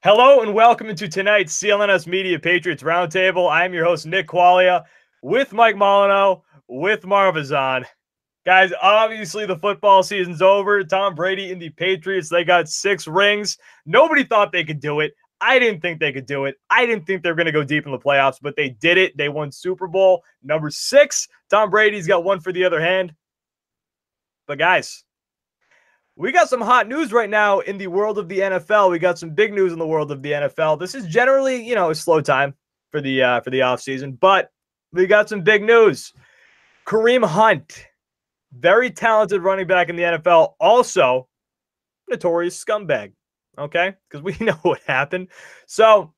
Hello and welcome into tonight's CLNS Media Patriots Roundtable. I'm your host, Nick Qualia, with Mike Molyneux, with Marvazon. Guys, obviously the football season's over. Tom Brady and the Patriots, they got 6 rings. Nobody thought they could do it. I didn't think they could do it. I didn't think they were going to go deep in the playoffs, but they did it. They won Super Bowl number 6. Tom Brady's got one for the other hand. But guys, we got some hot news right now in the world of the NFL. We got some big news in the world of the NFL. This is generally, a slow time for the offseason, but we got some big news. Kareem Hunt, very talented running back in the NFL, also notorious scumbag, okay? Because we know what happened. So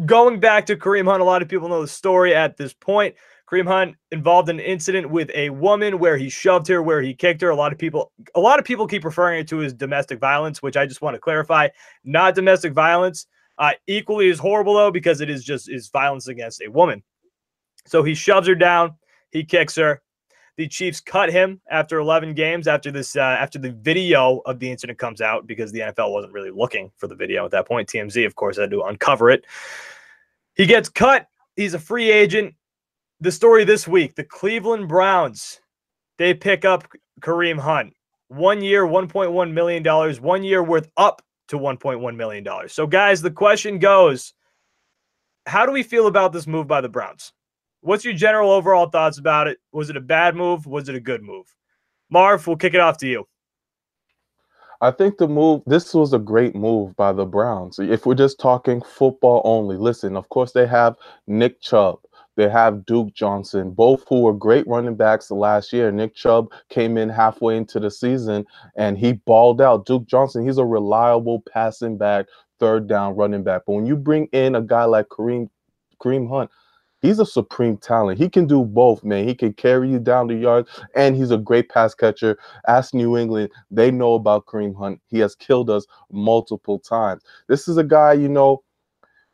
going back to Kareem Hunt, a lot of people know the story at this point. Kareem Hunt involved in an incident with a woman where he shoved her, where he kicked her. A lot of people keep referring it to as domestic violence, which I just want to clarify, not domestic violence. Equally as horrible though, because it is violence against a woman. So he shoves her down, he kicks her. The Chiefs cut him after 11 games after the video of the incident comes out, because the NFL wasn't really looking for the video at that point. TMZ, of course, had to uncover it. He gets cut. He's a free agent. The story this week, the Cleveland Browns, they pick up Kareem Hunt. 1 year, $1.1 million. 1 year worth up to $1.1 million. So, guys, the question goes, how do we feel about this move by the Browns? What's your general overall thoughts about it? Was it a bad move? Was it a good move? Marv, we'll kick it off to you. I think this was a great move by the Browns. If we're just talking football only, listen, of course they have Nick Chubb. They have Duke Johnson, both who were great running backs last year. Nick Chubb came in halfway into the season, and he balled out. Duke Johnson, he's a reliable passing back, third down running back. But when you bring in a guy like Kareem Hunt, he's a supreme talent. He can do both, man. He can carry you down the yard, and he's a great pass catcher. Ask New England. They know about Kareem Hunt. He has killed us multiple times. This is a guy,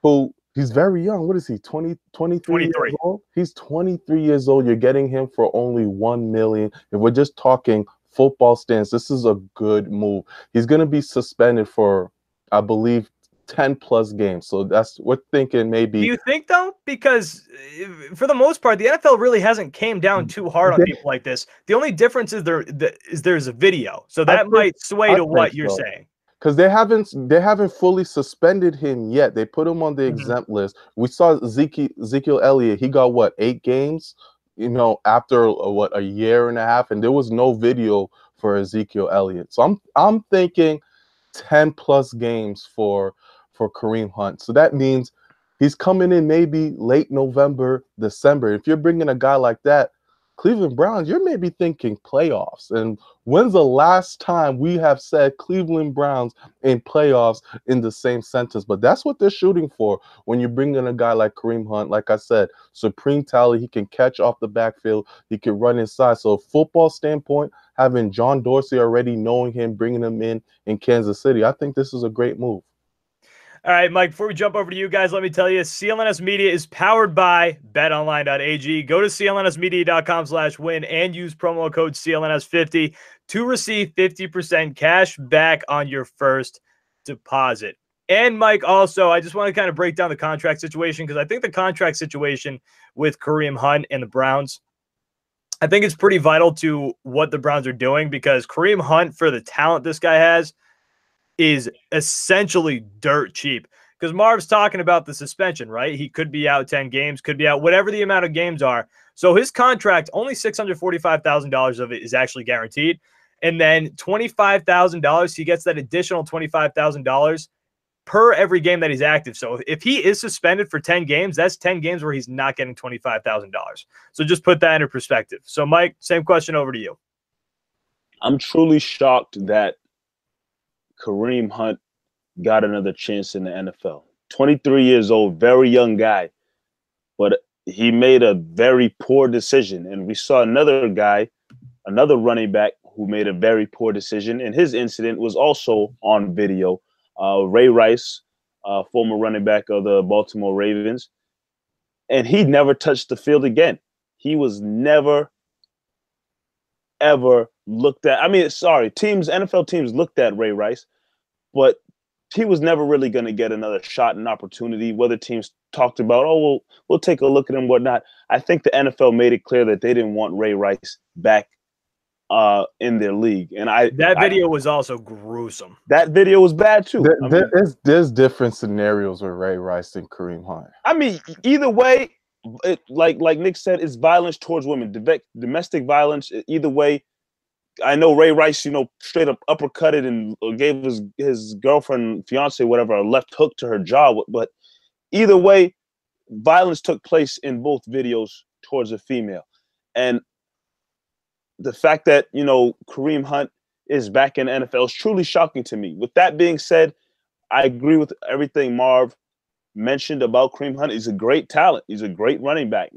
who he's very young. What is he, 23 years old? He's 23 years old. You're getting him for only $1 million. If we're just talking football stance, this is a good move. He's going to be suspended for, I believe, 10+ games. So we're thinking maybe. Do you think, though? Because for the most part, the NFL really hasn't came down too hard on people like this. The only difference is there's a video. So that might sway to what you're saying. Because they haven't fully suspended him yet. They put him on the exempt list. We saw Ezekiel Elliott. He got 8 games, after a year and a half, and there was no video for Ezekiel Elliott. So I'm thinking 10+ games for Kareem Hunt. So that means he's coming in maybe late November, December. If you're bringing a guy like that, Cleveland Browns, you're maybe thinking playoffs. And when's the last time we have said Cleveland Browns in playoffs in the same sentence? But that's what they're shooting for when you bring in a guy like Kareem Hunt. Like I said, supreme talent. He can catch off the backfield. He can run inside. So football standpoint, having John Dorsey already knowing him, bringing him in Kansas City, I think this is a great move. All right, Mike, before we jump over to you guys, let me tell you, CLNS Media is powered by betonline.ag. Go to clnsmedia.com/win and use promo code CLNS50 to receive 50% cash back on your first deposit. And, Mike, also, I just want to kind of break down the contract situation, because I think the contract situation with Kareem Hunt and the Browns, I think it's pretty vital to what the Browns are doing, because Kareem Hunt, for the talent this guy has, is essentially dirt cheap. Because Marv's talking about the suspension, right? He could be out 10 games, could be out whatever the amount of games are. So his contract, only $645,000 of it is actually guaranteed. And then $25,000, he gets that additional $25,000 per every game that he's active. So if he is suspended for 10 games, that's 10 games where he's not getting $25,000. So just put that into perspective. So, Mike, same question over to you. I'm truly shocked that Kareem Hunt got another chance in the NFL. 23 years old, very young guy, but he made a very poor decision. And we saw another guy, another running back, who made a very poor decision. And his incident was also on video. Ray Rice, former running back of the Baltimore Ravens. And he never touched the field again. He was never, ever looked at. I mean, sorry, NFL teams looked at Ray Rice, but he was never really going to get another shot and opportunity. Whether teams talked about, oh, we'll take a look at him, whatnot. I think the NFL made it clear that they didn't want Ray Rice back in their league. And that video was also gruesome. That video was bad too. There's different scenarios with Ray Rice and Kareem Hunt. I mean, either way, like Nick said, it's violence towards women, domestic violence. Either way, I know Ray Rice, straight up uppercutted and gave his girlfriend, fiance, whatever, a left hook to her jaw. But either way, violence took place in both videos towards a female. And the fact that, Kareem Hunt is back in the NFL is truly shocking to me. With that being said, I agree with everything Marv mentioned about Kareem Hunt. He's a great talent. He's a great running back.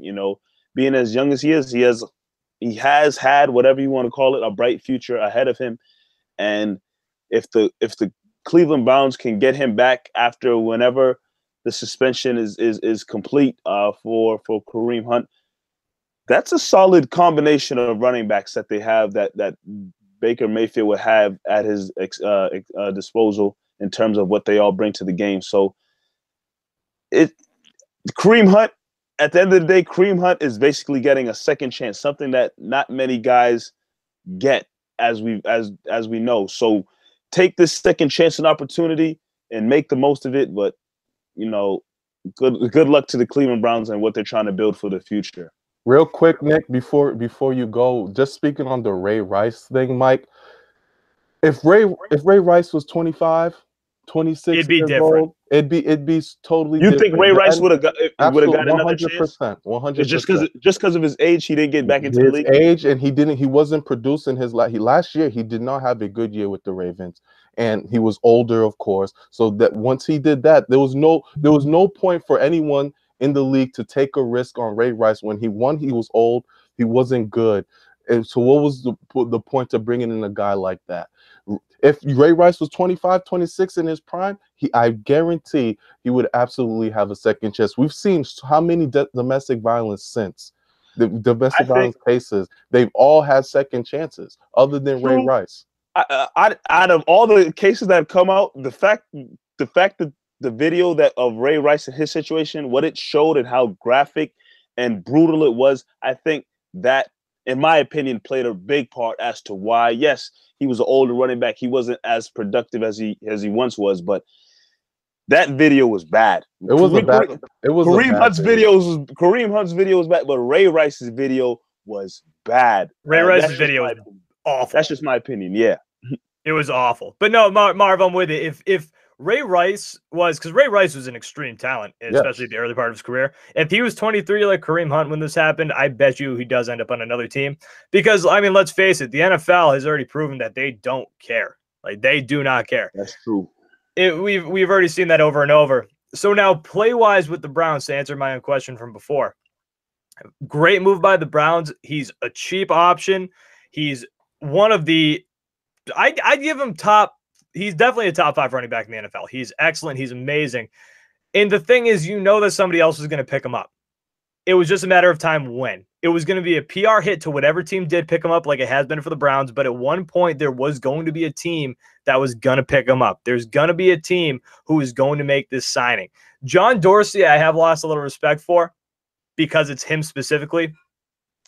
Being as young as he is, he has had, whatever you want to call it, a bright future ahead of him. And if the Cleveland Browns can get him back after whenever the suspension is complete for Kareem Hunt, that's a solid combination of running backs that they have that Baker Mayfield would have at his disposal in terms of what they all bring to the game. So Kareem Hunt, at the end of the day, Kareem Hunt is basically getting a second chance, something that not many guys get, as we know. So take this second chance and opportunity and make the most of it. But good luck to the Cleveland Browns and what they're trying to build for the future. Real quick, Nick, before you go, just speaking on the Ray Rice thing, Mike. If Ray Rice was 25, 26 it'd be years different. old, it'd be totally you different. Think Ray Rice would have got another 100%, chance? 100%. Just because of his age, he didn't get back into the league. His age, and he wasn't producing his last year. He did not have a good year with the Ravens, and he was older, of course. So that once he did that, there was no point for anyone in the league to take a risk on Ray Rice. When he was old, he wasn't good. And so what was the point of bringing in a guy like that? If Ray Rice was 25, 26 in his prime, I guarantee he would absolutely have a second chance. We've seen how many domestic violence since. The domestic violence cases, they've all had second chances other than Ray Rice. Out of all the cases that have come out, the fact that the video of Ray Rice and his situation, what it showed and how graphic and brutal it was, I think that, in my opinion, played a big part as to why, yes, he was an older running back. He wasn't as productive as he once was, but that video was bad. Kareem Hunt's video was bad, but Ray Rice's video was bad. Ray Rice's video was awful. That's just my opinion. Yeah, it was awful. But no, Marv, I'm with it. If Ray Rice was, because Ray Rice was an extreme talent, especially the early part of his career. If he was 23 like Kareem Hunt when this happened, I bet you he does end up on another team. Because, I mean, let's face it, the NFL has already proven that they don't care. Like, they do not care. That's true. We've already seen that over and over. So now, play-wise with the Browns, to answer my own question from before, great move by the Browns. He's a cheap option. He's one of the – I'd give him top – he's definitely a top 5 running back in the NFL. He's excellent. He's amazing. And the thing is, that somebody else is going to pick him up. It was just a matter of time when. It was going to be a PR hit to whatever team did pick him up, like it has been for the Browns. But at one point, there was going to be a team that was going to pick him up. There's going to be a team who is going to make this signing. John Dorsey, I have lost a little respect for because it's him specifically.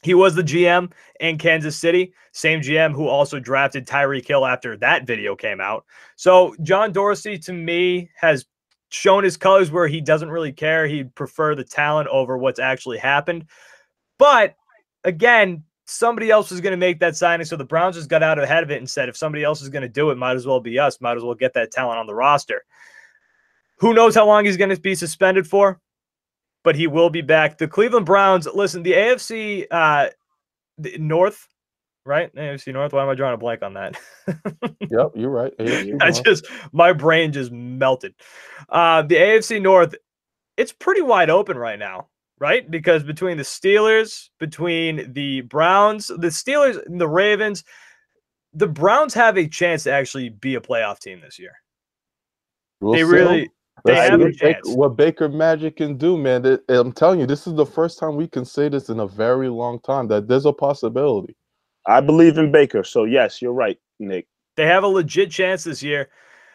He was the GM in Kansas City, same GM who also drafted Tyreek Hill after that video came out. So John Dorsey, to me, has shown his colors where he doesn't really care. He'd prefer the talent over what's actually happened. But, again, somebody else is going to make that signing, so the Browns just got out ahead of it and said, if somebody else is going to do it, might as well be us. Might as well get that talent on the roster. Who knows how long he's going to be suspended for? But he will be back. The Cleveland Browns, listen, the AFC North, right? AFC North, why am I drawing a blank on that? Yep, you're right. My brain just melted. The AFC North, it's pretty wide open right now, right? Because between the Steelers, between the Browns, the Steelers, and the Ravens, the Browns have a chance to actually be a playoff team this year. They have a chance. What Baker Magic can do, man. I'm telling you, this is the first time we can say this in a very long time, that there's a possibility. I believe in Baker. So, yes, you're right, Nick. They have a legit chance this year.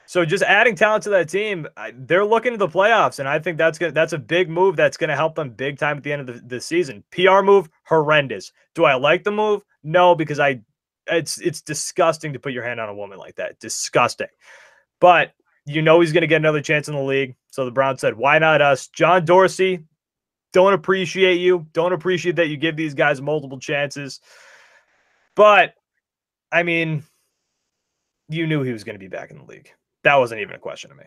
So just adding talent to that team, they're looking to the playoffs, and I think that's a big move that's going to help them big time at the end of the season. PR move, horrendous. Do I like the move? No, because it's disgusting to put your hand on a woman like that. Disgusting. But he's going to get another chance in the league. So the Browns said, why not us? John Dorsey, don't appreciate you. Don't appreciate that you give these guys multiple chances. But, I mean, you knew he was going to be back in the league. That wasn't even a question to me.